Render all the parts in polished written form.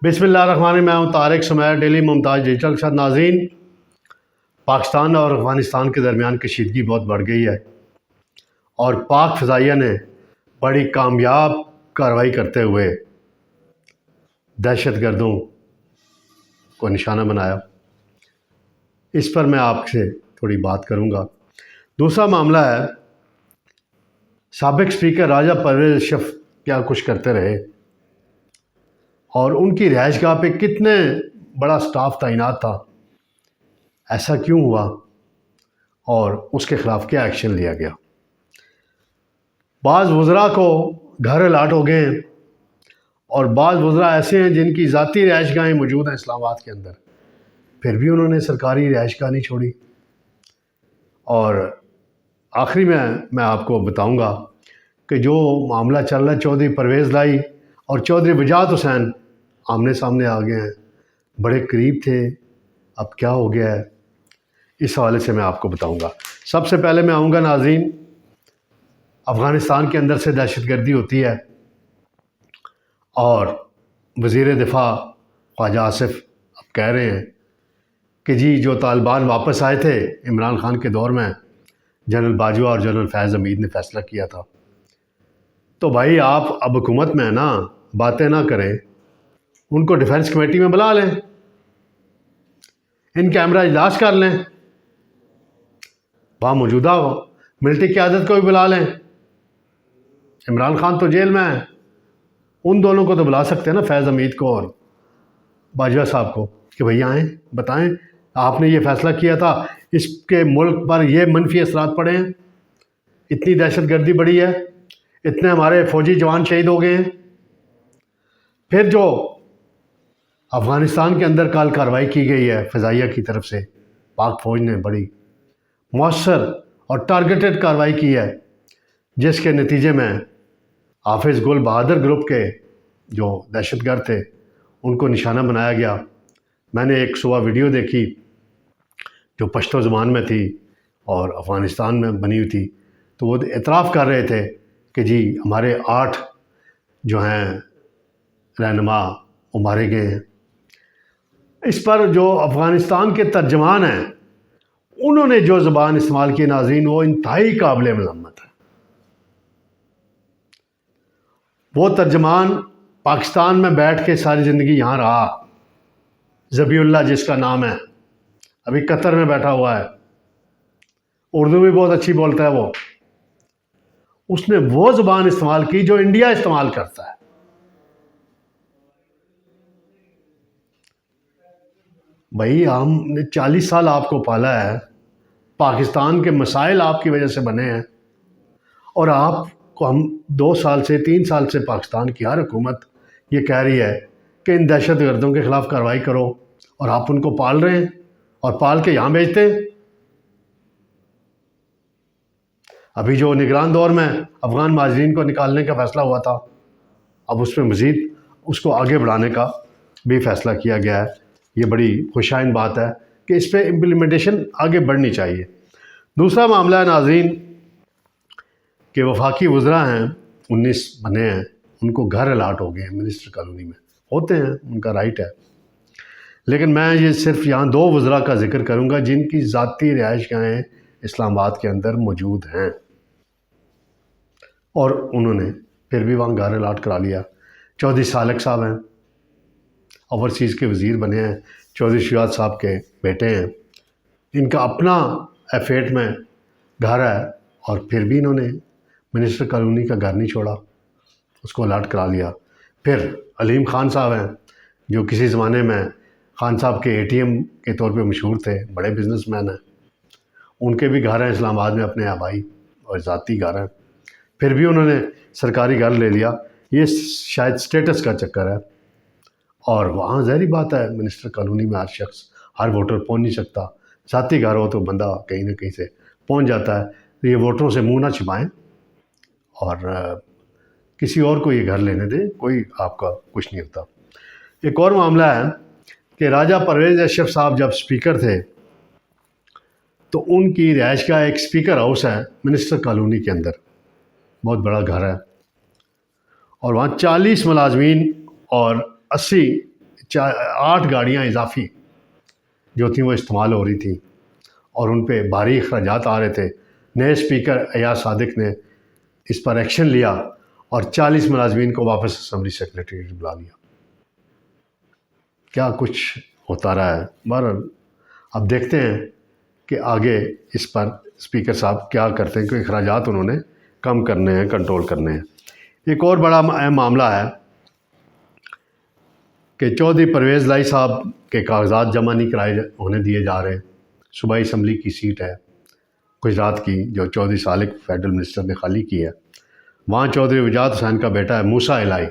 بسم اللہ الرحمن الرحیم۔ میں ہوں طارق سمیر، ڈیلی ممتاز ڈیجیٹل کے ساتھ۔ ناظرین، پاکستان اور افغانستان کے درمیان کشیدگی بہت بڑھ گئی ہے اور پاک فضائیہ نے بڑی کامیاب کارروائی کرتے ہوئے دہشت گردوں کو نشانہ بنایا۔ اس پر میں آپ سے تھوڑی بات کروں گا۔ دوسرا معاملہ ہے سابق اسپیکر راجہ پرویز اشرف کیا کچھ کرتے رہے اور ان کی رہائش گاہ پہ کتنے بڑا سٹاف تعینات تھا، ایسا کیوں ہوا اور اس کے خلاف کیا ایکشن لیا گیا۔ بعض وزراء کو گھر الاٹ ہو گئے ہیں اور بعض وزراء ایسے ہیں جن کی ذاتی رہائش گاہیں موجود ہیں اسلام آباد کے اندر، پھر بھی انہوں نے سرکاری رہائش گاہ نہیں چھوڑی۔ اور آخری میں آپ کو بتاؤں گا کہ جو معاملہ چل رہا ہے چودھری پرویز لائی اور چودھری وجاہت حسین آمنے سامنے آ گئے ہیں، بڑے قریب تھے، اب کیا ہو گیا ہے، اس حوالے سے میں آپ کو بتاؤں گا۔ سب سے پہلے میں آؤں گا ناظرین، افغانستان کے اندر سے دہشت گردی ہوتی ہے اور وزیر دفاع خواجہ آصف اب کہہ رہے ہیں کہ جی جو طالبان واپس آئے تھے عمران خان کے دور میں، جنرل باجوہ اور جنرل فیض حمید نے فیصلہ کیا تھا۔ تو بھائی آپ اب حکومت میں ہیں نا، باتیں نہ کریں، ان کو ڈیفنس کمیٹی میں بلا لیں، ان کیمرہ اجلاس کر لیں، وہاں موجودہ ملٹری قیادت کو بھی بلا لیں۔ عمران خان تو جیل میں ہے، ان دونوں کو تو بلا سکتے ہیں نا، فیض حمید کو اور باجوہ صاحب کو، کہ بھئی آئیں بتائیں آپ نے یہ فیصلہ کیا تھا، اس کے ملک پر یہ منفی اثرات پڑے ہیں، اتنی دہشت گردی بڑھی ہے، اتنے ہمارے فوجی جوان شہید ہو گئے ہیں۔ پھر جو افغانستان کے اندر کل کارروائی کی گئی ہے فضائیہ کی طرف سے، پاک فوج نے بڑی مؤثر اور ٹارگیٹڈ کارروائی کی ہے، جس کے نتیجے میں حافظ گل بہادر گروپ کے جو دہشت گرد تھے ان کو نشانہ بنایا گیا۔ میں نے ایک صبح ویڈیو دیکھی جو پشتو زبان میں تھی اور افغانستان میں بنی ہوئی تھی، تو وہ اعتراف کر رہے تھے کہ جی ہمارے 8 جو ہیں رہنما وہ مارے گئے ہیں۔ اس پر جو افغانستان کے ترجمان ہیں انہوں نے جو زبان استعمال کی ناظرین، وہ انتہائی قابل مذمت ہے۔ وہ ترجمان پاکستان میں بیٹھ کے ساری زندگی یہاں رہا، ذبیح اللہ جس کا نام ہے، ابھی قطر میں بیٹھا ہوا ہے، اردو بھی بہت اچھی بولتا ہے وہ، اس نے وہ زبان استعمال کی جو انڈیا استعمال کرتا ہے۔ بھائی ہم نے 40 سال آپ کو پالا ہے، پاکستان کے مسائل آپ کی وجہ سے بنے ہیں، اور آپ کو ہم 2 سال سے 3 سال سے پاکستان کی ہر حکومت یہ کہہ رہی ہے کہ ان دہشت گردوں کے خلاف کارروائی کرو، اور آپ ان کو پال رہے ہیں اور پال کے یہاں بھیجتے ہیں۔ ابھی جو نگران دور میں افغان مہاجرین کو نکالنے کا فیصلہ ہوا تھا، اب اس میں مزید اس کو آگے بڑھانے کا بھی فیصلہ کیا گیا ہے۔ یہ بڑی خوشائند بات ہے کہ اس پہ امپلیمنٹیشن آگے بڑھنی چاہیے۔ دوسرا معاملہ ہے ناظرین کہ وفاقی وزراء ہیں، 19 بنے ہیں، ان کو گھر الاٹ ہو گئے ہیں منسٹر کالونی میں، ہوتے ہیں، ان کا رائٹ ہے، لیکن میں یہ صرف یہاں 2 وزراء کا ذکر کروں گا جن کی ذاتی رہائش گاہیں اسلام آباد کے اندر موجود ہیں، اور انہوں نے پھر بھی وہاں گھر الاٹ کرا لیا۔ چودھری سالک صاحب ہیں، اوورسیز کے وزیر بنے ہیں، چودھری شجاعت صاحب کے بیٹے ہیں، ان کا اپنا F8 میں گھر ہے، اور پھر بھی انہوں نے منسٹر کالونی کا گھر نہیں چھوڑا، اس کو الاٹ کرا لیا۔ پھر علیم خان صاحب ہیں جو کسی زمانے میں خان صاحب کے ATM کے طور پہ مشہور تھے، بڑے بزنس مین ہیں، ان کے بھی گھر ہیں اسلام آباد میں، اپنے آبائی اور ذاتی گھر ہیں، پھر بھی انہوں نے سرکاری گھر لے لیا۔ یہ شاید سٹیٹس کا چکر ہے، اور وہاں ظاہری بات ہے منسٹر کالونی میں ہر شخص، ہر ووٹر پہنچ نہیں سکتا، ذاتی گھر ہو تو بندہ کہیں نہ کہیں سے پہنچ جاتا ہے۔ تو یہ ووٹروں سے منہ نہ چھپائیں اور کسی اور کو یہ گھر لینے دیں، کوئی آپ کا کچھ نہیں ہوتا۔ ایک اور معاملہ ہے کہ راجہ پرویز اشرف صاحب جب اسپیکر تھے تو ان کی رہائش گاہ ایک اسپیکر ہاؤس ہے منسٹر کالونی کے اندر، بہت بڑا گھر ہے، اور وہاں 40 ملازمین اور 80 8 گاڑیاں اضافی جو تھیں وہ استعمال ہو رہی تھیں اور ان پہ بھاری اخراجات آ رہے تھے. نئے اسپیکر ایاز صادق نے اس پر ایکشن لیا اور 40 ملازمین کو واپس اسمبلی سیکریٹریٹ بلا لیا. کیا کچھ ہوتا رہا ہے. بہرحال اب دیکھتے ہیں کہ آگے اس پر اسپیکر صاحب کیا کرتے ہیں، کہ اخراجات انہوں نے کم کرنے ہیں، کنٹرول کرنے ہیں. ایک اور بڑا اہم معاملہ ہے کہ چودھری پرویز لائی صاحب کے کاغذات جمع نہیں ہونے دیے جا رہے. صوبائی اسمبلی کی سیٹ ہے گجرات کی جو چودھری سالک فیڈرل منسٹر نے خالی کی ہے، وہاں چودھری وجاد حسین کا بیٹا ہے موسیٰ الہی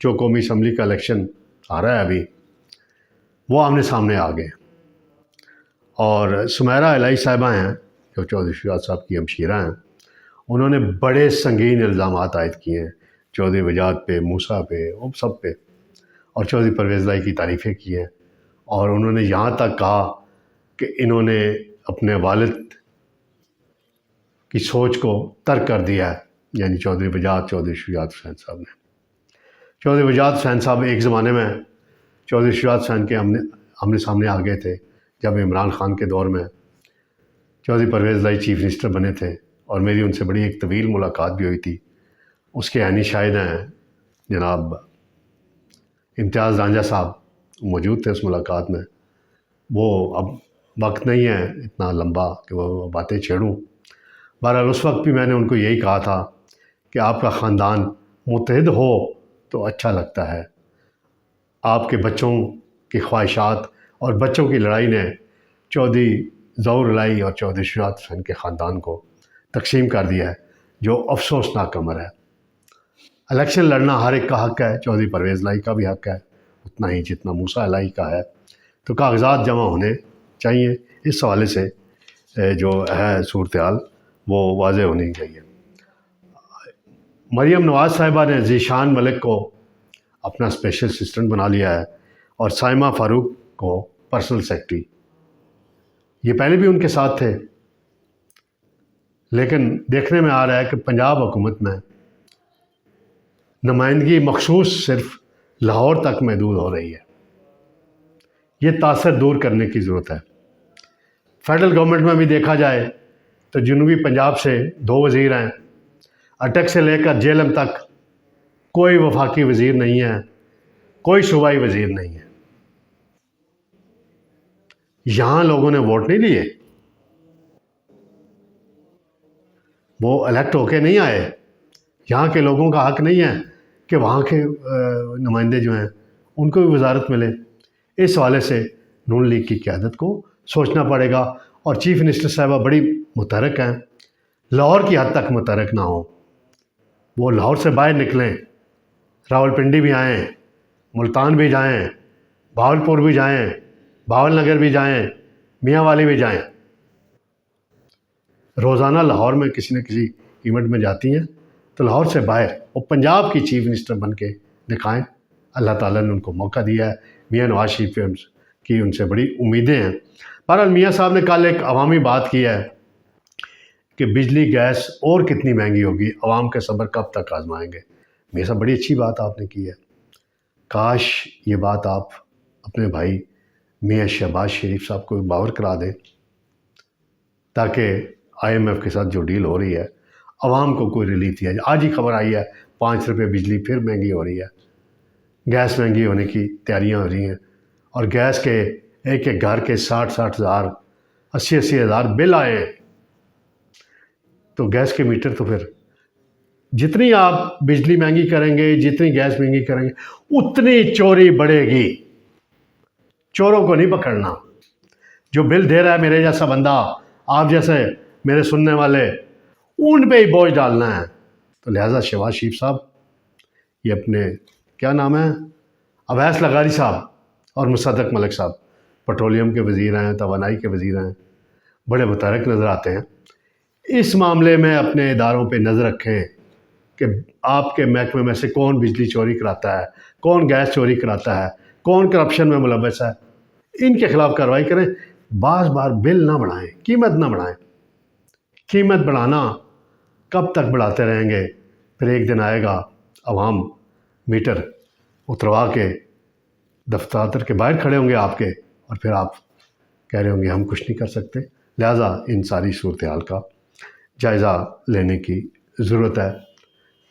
جو قومی اسمبلی کا الیکشن آ رہا ہے ابھی، وہ آمنے سامنے آ گئے. اور سمیرہ الہی صاحبہ ہیں جو چودھری شجاعت صاحب کی ہمشیرہ ہیں، انہوں نے بڑے سنگین الزامات عائد کیے ہیں چودھری وجاد پہ، موسیٰ پہ، وہ سب پہ، اور چودھری پرویز لائی کی تعریفیں کی ہیں. اور انہوں نے یہاں تک کہا کہ انہوں نے اپنے والد کی سوچ کو ترک کر دیا ہے، یعنی چودھری وجاد، چودھری شجاعت حسین صاحب نے. چودھری وجاد حسین صاحب ایک زمانے میں چودھری شجاعت حسین کے آمنے سامنے آ گئے تھے جب عمران خان کے دور میں چودھری پرویز لائی چیف منسٹر بنے تھے، اور میری ان سے بڑی ایک طویل ملاقات بھی ہوئی تھی. اس کے عینی شاہد ہیں جناب امتیاز رانجھا صاحب، موجود تھے اس ملاقات میں. وہ اب وقت نہیں ہے اتنا لمبا کہ وہ باتیں چھیڑوں. بہرحال اس وقت بھی میں نے ان کو یہی کہا تھا کہ آپ کا خاندان متحد ہو تو اچھا لگتا ہے. آپ کے بچوں کی خواہشات اور بچوں کی لڑائی نے چودھری ظہور الہی اور چودھری شجاعت حسین کے خاندان کو تقسیم کر دیا ہے، جو افسوسناک امر ہے. الیکشن لڑنا ہر ایک کا حق ہے، چودھری پرویز لائی کا بھی حق ہے اتنا ہی جتنا موسیٰ الہی کا ہے. تو کاغذات جمع ہونے چاہیے. اس حوالے سے جو ہے صورتحال وہ واضح ہونی چاہیے. مریم نواز صاحبہ نے ذیشان ملک کو اپنا اسپیشل اسسٹنٹ بنا لیا ہے اور سائمہ فاروق کو پرسنل سیکرٹری. یہ پہلے بھی ان کے ساتھ تھے، لیکن دیکھنے میں آ رہا ہے کہ پنجاب حکومت میں نمائندگی مخصوص صرف لاہور تک محدود ہو رہی ہے. یہ تاثر دور کرنے کی ضرورت ہے. فیڈرل گورنمنٹ میں بھی دیکھا جائے تو جنوبی پنجاب سے 2 وزیر ہیں، اٹک سے لے کر جہلم تک کوئی وفاقی وزیر نہیں ہے، کوئی صوبائی وزیر نہیں ہے. یہاں لوگوں نے ووٹ نہیں لیے، وہ الیکٹ ہو کے نہیں آئے. یہاں کے لوگوں کا حق نہیں ہے کہ وہاں کے نمائندے جو ہیں ان کو بھی وزارت ملے. اس حوالے سے نون لیگ کی قیادت کو سوچنا پڑے گا. اور چیف منسٹر صاحبہ بڑی متحرک ہیں، لاہور کی حد تک متحرک نہ ہوں. وہ لاہور سے باہر نکلیں، راولپنڈی بھی آئیں، ملتان بھی جائیں، بہاولپور بھی جائیں، بہاول نگر بھی جائیں، میاں والی بھی جائیں. روزانہ لاہور میں کسی نہ کسی ایونٹ میں جاتی ہیں، تو لاہور سے باہر وہ پنجاب کی چیف منسٹر بن کے دکھائیں. اللہ تعالیٰ نے ان کو موقع دیا ہے. میاں نواز شریف کی ان سے بڑی امیدیں ہیں. بہرحال میاں صاحب نے کل ایک عوامی بات کی ہے کہ بجلی گیس اور کتنی مہنگی ہوگی، عوام کے صبر کب تک آزمائیں گے. میاں صاحب بڑی اچھی بات آپ نے کی ہے. کاش یہ بات آپ اپنے بھائی میاں شہباز شریف صاحب کو باور کرا دیں، تاکہ IMF کے ساتھ جو ڈیل ہو رہی ہے عوام کو کوئی ریلیف دیا جائے. آج ہی خبر آئی ہے 5 روپے بجلی پھر مہنگی ہو رہی ہے. گیس مہنگی ہونے کی تیاریاں ہو رہی ہیں، اور گیس کے ایک ایک گھر کے 60 ہزار 80 ہزار بل آئے ہیں. تو گیس کے میٹر تو پھر جتنی آپ بجلی مہنگی کریں گے، جتنی گیس مہنگی کریں گے، اتنی چوری بڑھے گی. چوروں کو نہیں پکڑنا. جو بل دے رہا ہے میرے جیسا بندہ، آپ جیسے میرے سننے والے، ان پہ ہی بوجھ ڈالنا ہے. تو لہٰذا شہباز شریف صاحب یہ اپنے کیا نام ہے اویس لغاری صاحب اور مصدق ملک صاحب پٹرولیم کے وزیر ہیں، توانائی کے وزیر ہیں، بڑے متحرک نظر آتے ہیں. اس معاملے میں اپنے اداروں پہ نظر رکھیں کہ آپ کے محکمے میں سے کون بجلی چوری کراتا ہے، کون گیس چوری کراتا ہے، کون کرپشن میں ملوث ہے. ان کے خلاف کارروائی کریں. بعض بار بل نہ بڑھائیں، قیمت نہ بڑھائیں. قیمت بڑھانا کب تک بڑھاتے رہیں گے؟ پھر ایک دن آئے گا عوام میٹر اتروا کے دفتر کے باہر کھڑے ہوں گے آپ کے، اور پھر آپ کہہ رہے ہوں گے ہم کچھ نہیں کر سکتے۔ لہٰذا ان ساری صورتحال کا جائزہ لینے کی ضرورت ہے۔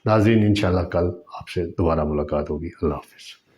ناظرین، انشاءاللہ کل آپ سے دوبارہ ملاقات ہوگی۔ اللہ حافظ۔